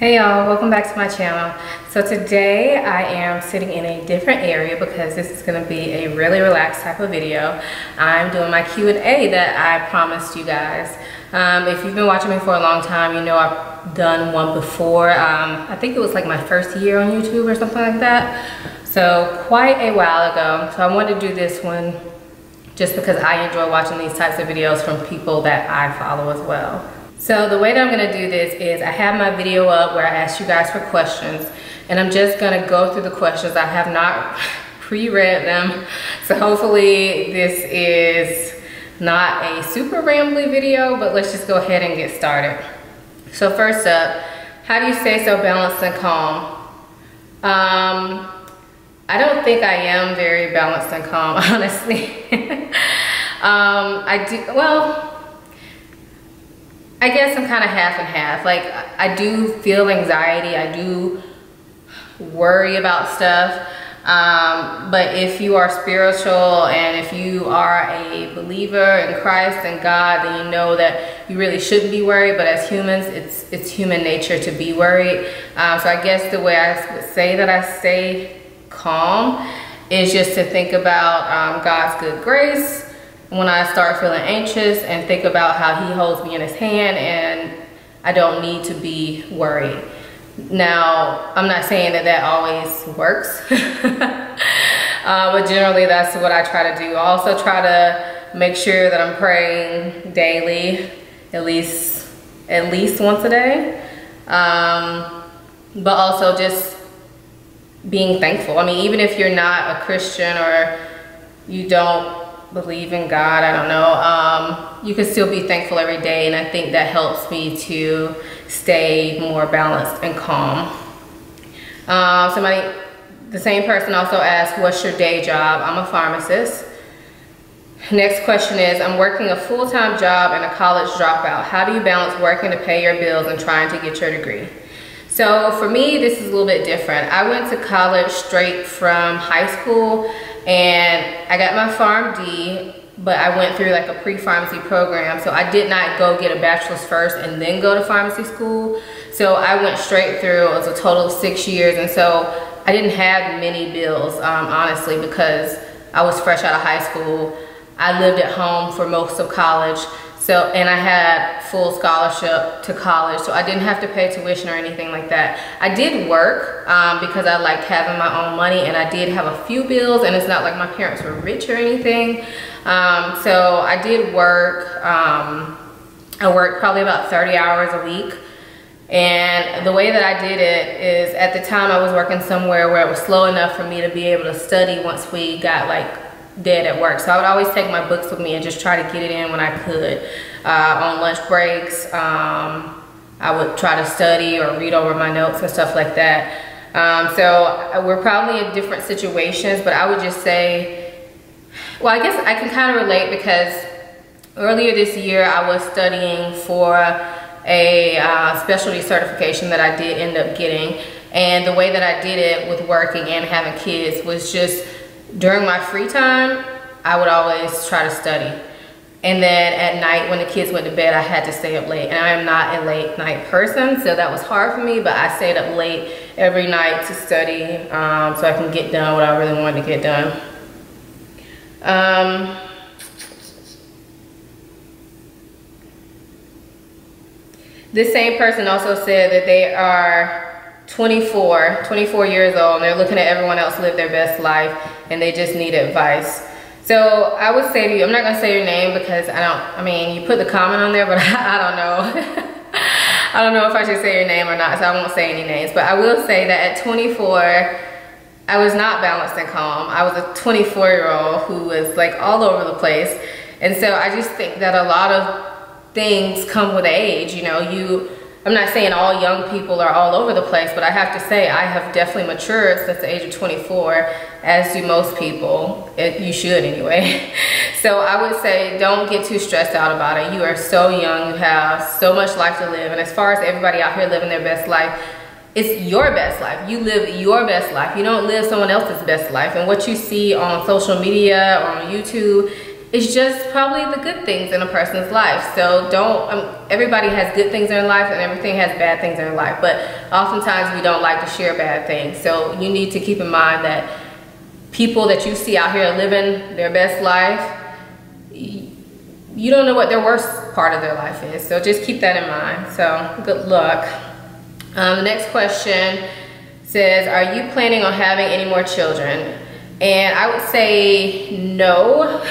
Hey y'all, welcome back to my channel. So today I am sitting in a different area because this is going to be a really relaxed type of video. I'm doing my Q&A that I promised you guys. If you've been watching me for a long time, you know I've done one before. I think it was like my first year on YouTube or something like that. So quite a while ago. So I wanted to do this one just because I enjoy watching these types of videos from people that I follow as well. So the way that I'm gonna do this is I have my video up where I asked you guys for questions, and I'm just gonna go through the questions. I have not pre-read them, so hopefully this is not a super rambly video, but let's just go ahead and get started. So first up, how do you stay so balanced and calm? I don't think I am very balanced and calm, honestly. I guess I'm kind of half and half. Like, I do feel anxiety, I do worry about stuff. But if you are spiritual and if you are a believer in Christ and God, then you know that you really shouldn't be worried. But as humans, it's human nature to be worried. So I guess the way I would say that I stay calm is just to think about God's good grace when I start feeling anxious, and think about how he holds me in his hand and I don't need to be worried. Now, I'm not saying that that always works, but generally that's what I try to do. I also try to make sure that I'm praying daily, at least once a day, but also just being thankful. I mean, even if you're not a Christian or you don't believe in God, I don't know, you can still be thankful every day, and I think that helps me to stay more balanced and calm. The same person also asked, what's your day job? I'm a pharmacist. Next question is, I'm working a full-time job and a college dropout. How do you balance working to pay your bills and trying to get your degree? So for me, this is a little bit different. I went to college straight from high school, and I got my PharmD, but I went through like a pre-pharmacy program. So I did not go get a bachelor's first and then go to pharmacy school. So I went straight through. It was a total of 6 years. And so I didn't have many bills, honestly, because I was fresh out of high school. I lived at home for most of college. And I had full scholarship to college, so I didn't have to pay tuition or anything like that. I did work because I liked having my own money, and I did have a few bills, and it's not like my parents were rich or anything. So I did work. I worked probably about 30 hours a week. And the way that I did it is, at the time I was working somewhere where it was slow enough for me to be able to study once we got like dead at work. So I would always take my books with me and just try to get it in when I could. On lunch breaks, I would try to study or read over my notes and stuff like that. So we're probably in different situations, but I would just say, well, I guess I can kind of relate, because earlier this year I was studying for a specialty certification that I did end up getting. And the way that I did it with working and having kids was just, during my free time, I would always try to study. And then at night when the kids went to bed, I had to stay up late. And I am not a late night person, so that was hard for me, but I stayed up late every night to study so I can get done what I really wanted to get done. This same person also said that they are 24 years old, and they're looking at everyone else live their best life, and they just need advice. So I would say to you, I'm not gonna say your name because I mean, you put the comment on there, but I don't know. I don't know if I should say your name or not, so I won't say any names. But I will say that at 24, I was not balanced and calm. I was a 24-year-old who was like all over the place. And so I just think that a lot of things come with age. You know, I'm not saying all young people are all over the place, but I have to say I have definitely matured since the age of 24, as do most people. You should anyway. So I would say don't get too stressed out about it. You are so young, you have so much life to live. And as far as everybody out here living their best life, it's your best life. You live your best life. You don't live someone else's best life. And what you see on social media or on YouTube, it's just probably the good things in a person's life. So don't, everybody has good things in their life and everything has bad things in their life, but oftentimes we don't like to share bad things. So you need to keep in mind that people that you see out here living their best life, you don't know what their worst part of their life is. So just keep that in mind. So good luck. The next question says, are you planning on having any more children? And I would say no,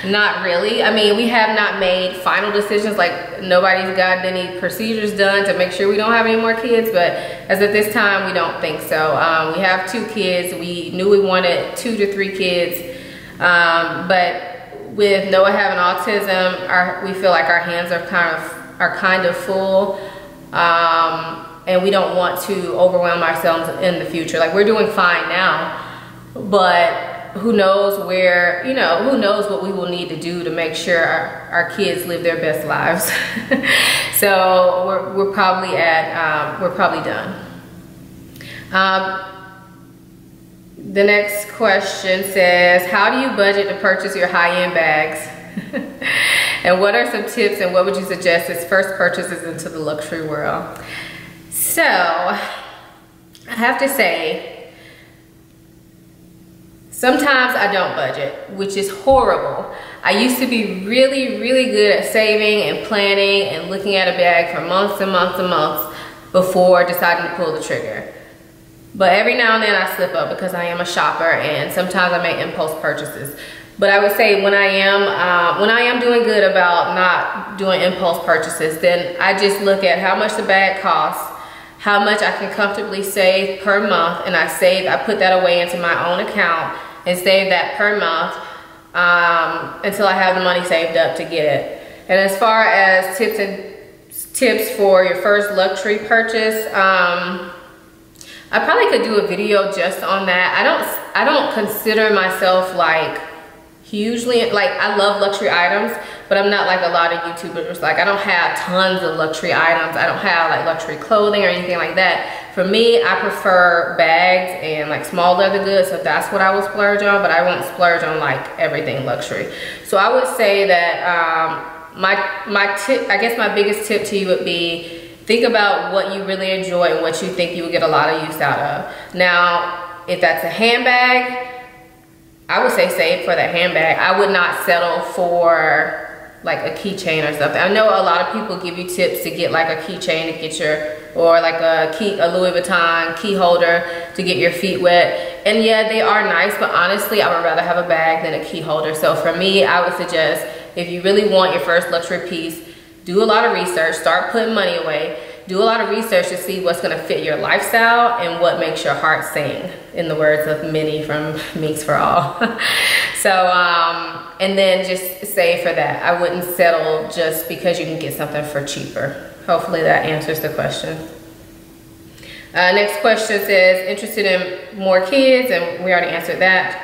not really. I mean, we have not made final decisions, like nobody's gotten any procedures done to make sure we don't have any more kids, but as of this time, we don't think so. We have 2 kids. We knew we wanted 2 to 3 kids, but with Noah having autism, we feel like our hands are kind of full, and we don't want to overwhelm ourselves in the future. Like, we're doing fine now, but who knows where, you know, who knows what we will need to do to make sure our kids live their best lives. So we're probably done. The next question says, how do you budget to purchase your high-end bags? And what are some tips and what would you suggest as first purchases into the luxury world? So I have to say, sometimes I don't budget, which is horrible. I used to be really, really good at saving and planning and looking at a bag for months and months and months before deciding to pull the trigger. But every now and then I slip up because I am a shopper and sometimes I make impulse purchases. But I would say when I am doing good about not doing impulse purchases, then I just look at how much the bag costs, how much I can comfortably save per month, and I put that away into my own account and save that per month until I have the money saved up to get it. And as far as tips for your first luxury purchase, I probably could do a video just on that. I don't consider myself like hugely, like, I love luxury items, but I'm not like a lot of YouTubers. Like, I don't have tons of luxury items. I don't have like luxury clothing or anything like that. For me, I prefer bags and like small leather goods, so that's what I will splurge on, but I won't splurge on like everything luxury. So I would say that I guess my biggest tip to you would be, think about what you really enjoy and what you think you will get a lot of use out of. Now, if that's a handbag, I would say save for that handbag. I would not settle for like a keychain or something. I know a lot of people give you tips to get like a keychain to get or like a Louis Vuitton key holder to get your feet wet. And yeah, they are nice, but honestly, I would rather have a bag than a key holder. So for me, I would suggest, if you really want your first luxury piece, do a lot of research, start putting money away, do a lot of research to see what's gonna fit your lifestyle and what makes your heart sing, in the words of Minnie from Meeks for All. So, and then just save for that. I wouldn't settle just because you can get something for cheaper. Hopefully that answers the question. Next question says, interested in more kids, and we already answered that.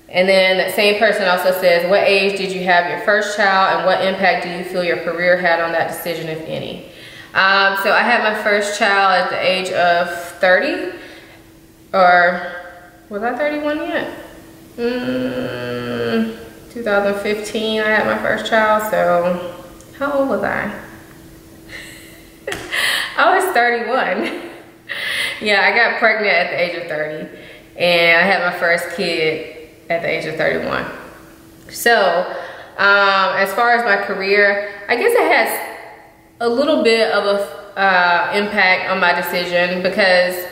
And then that same person also says, what age did you have your first child and what impact do you feel your career had on that decision, if any? So I had my first child at the age of 30, or was I 31 yet? 2015 I had my first child, so how old was I? I was 31. Yeah, I got pregnant at the age of 30 and I had my first kid at the age of 31. So as far as my career, I guess it has a little bit of a impact on my decision because,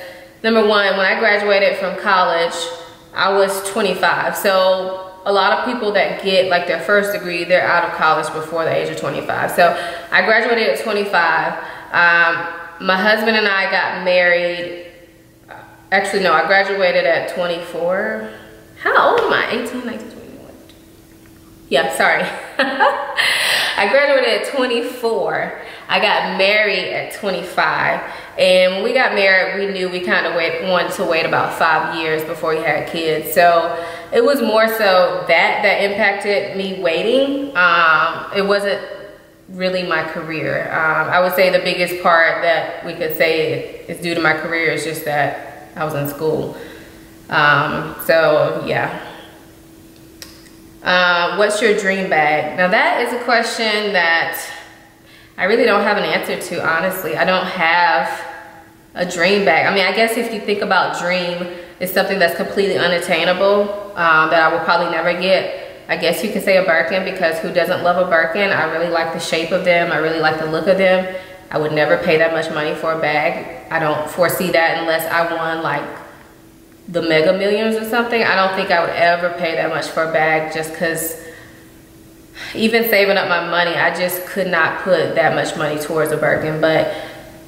number one, when I graduated from college, I was 25. So a lot of people that get like their first degree, they're out of college before the age of 25. So I graduated at 25. My husband and I got married. Actually, no, I graduated at 24. How old am I? 18, 19, 21. Yeah, sorry. I graduated at 24. I got married at 25. And when we got married, we knew we kind of wanted to wait about 5 years before we had kids. So it was more so that impacted me waiting. It wasn't really my career. I would say the biggest part that we could say is due to my career is just that I was in school. So yeah. What's your dream bag? Now that is a question that I really don't have an answer to, honestly. I don't have a dream bag. I mean, I guess if you think about dream, it's something that's completely unattainable, that I will probably never get. I guess you could say a Birkin, because who doesn't love a Birkin? I really like the shape of them. I really like the look of them. I would never pay that much money for a bag. I don't foresee that unless I won like the Mega Millions or something. I don't think I would ever pay that much for a bag, just because even saving up my money, I just could not put that much money towards a Birkin. But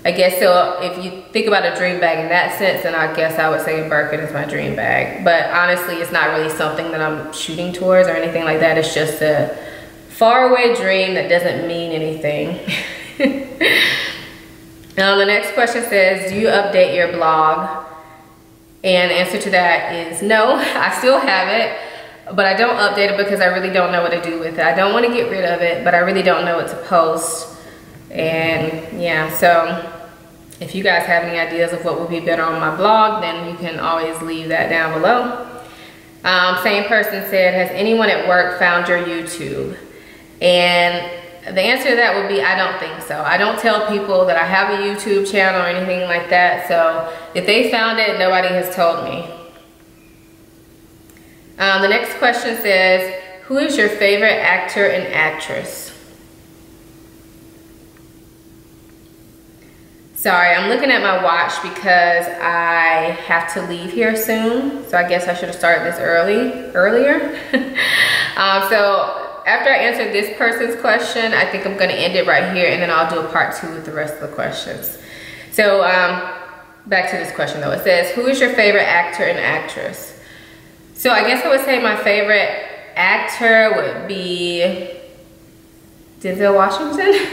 I guess so if you think about a dream bag in that sense, then I guess I would say a Birkin is my dream bag. But honestly, it's not really something that I'm shooting towards or anything like that. It's just a faraway dream that doesn't mean anything. The next question says, do you update your blog? And the answer to that is no. I still have it, but I don't update it because I really don't know what to do with it. I don't want to get rid of it, but I really don't know what to post. And yeah, so if you guys have any ideas of what would be better on my blog, then you can always leave that down below. Same person said, has anyone at work found your YouTube? And the answer to that would be, I don't think so. I don't tell people that I have a YouTube channel or anything like that. So if they found it, nobody has told me. The next question says, who is your favorite actor and actress? Sorry, I'm looking at my watch because I have to leave here soon. So I guess I should have started this earlier. So after I answer this person's question, I think I'm gonna end it right here, and then I'll do a part 2 with the rest of the questions. So back to this question though. It says, who is your favorite actor and actress? So I guess I would say my favorite actor would be Denzel Washington.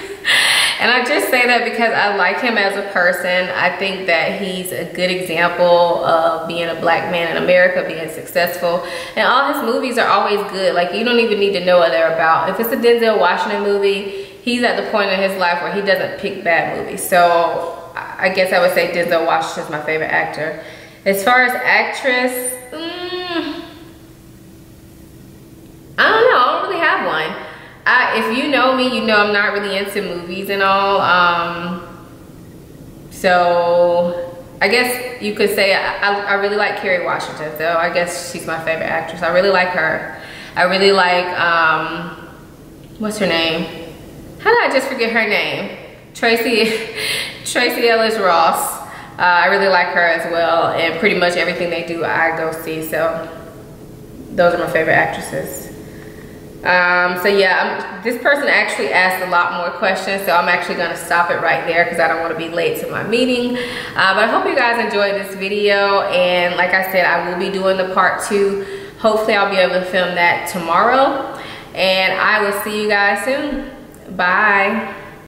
And I just say that because I like him as a person. I think that he's a good example of being a black man in America, being successful. And all his movies are always good. Like, you don't even need to know what they're about. If it's a Denzel Washington movie, he's at the point in his life where he doesn't pick bad movies. So I guess I would say Denzel Washington's my favorite actor. As far as actress, I don't know, I don't really have one. If you know me, you know I'm not really into movies and all. So I guess you could say I really like Kerry Washington. So I guess she's my favorite actress. I really like her. I really like, what's her name? How did I just forget her name? Tracy Ellis Ross. I really like her as well. And pretty much everything they do, I go see. So those are my favorite actresses. So yeah, this person actually asked a lot more questions, so I'm actually going to stop it right there because I don't want to be late to my meeting. But I hope you guys enjoyed this video, and like I said, I will be doing the part 2. Hopefully I'll be able to film that tomorrow, and I will see you guys soon. Bye.